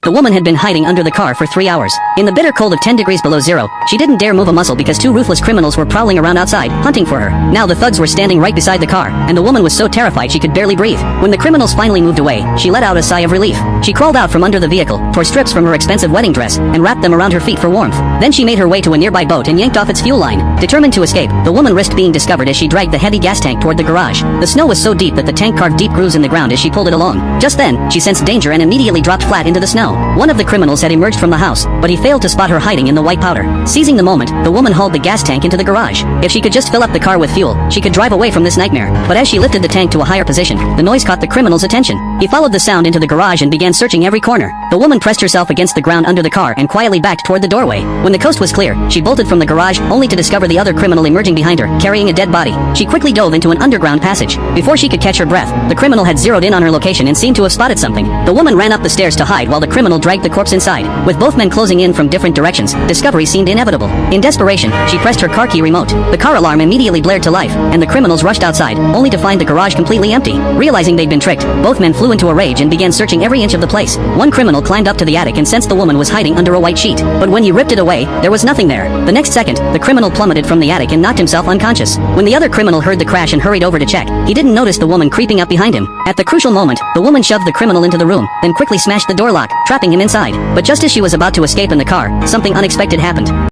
The woman had been hiding under the car for 3 hours. In the bitter cold of 10 degrees below zero, she didn't dare move a muscle because two ruthless criminals were prowling around outside, hunting for her. Now the thugs were standing right beside the car, and the woman was so terrified she could barely breathe. When the criminals finally moved away, she let out a sigh of relief. She crawled out from under the vehicle, tore strips from her expensive wedding dress, and wrapped them around her feet for warmth. Then she made her way to a nearby boat and yanked off its fuel line. Determined to escape, the woman risked being discovered as she dragged the heavy gas tank toward the garage. The snow was so deep that the tank carved deep grooves in the ground as she pulled it along. Just then, she sensed danger and immediately dropped flat into the snow. One of the criminals had emerged from the house, but he failed to spot her hiding in the white powder. Seizing the moment, the woman hauled the gas tank into the garage. If she could just fill up the car with fuel, she could drive away from this nightmare. But as she lifted the tank to a higher position, the noise caught the criminal's attention. He followed the sound into the garage and began searching every corner. The woman pressed herself against the ground under the car and quietly backed toward the doorway. When the coast was clear, she bolted from the garage, only to discover the other criminal emerging behind her, carrying a dead body. She quickly dove into an underground passage. Before she could catch her breath, the criminal had zeroed in on her location and seemed to have spotted something. The woman ran up the stairs to hide while the criminal dragged the corpse inside. With both men closing in from different directions, discovery seemed inevitable. In desperation, she pressed her car key remote. The car alarm immediately blared to life, and the criminals rushed outside, only to find the garage completely empty. Realizing they'd been tricked, both men flew into a rage and began searching every inch of the place. One criminal climbed up to the attic and sensed the woman was hiding under a white sheet. But when he ripped it away, there was nothing there. The next second, the criminal plummeted from the attic and knocked himself unconscious. When the other criminal heard the crash and hurried over to check, he didn't notice the woman creeping up behind him. At the crucial moment, the woman shoved the criminal into the room, then quickly smashed the door lock, trapping him inside. But just as she was about to escape in the car, something unexpected happened.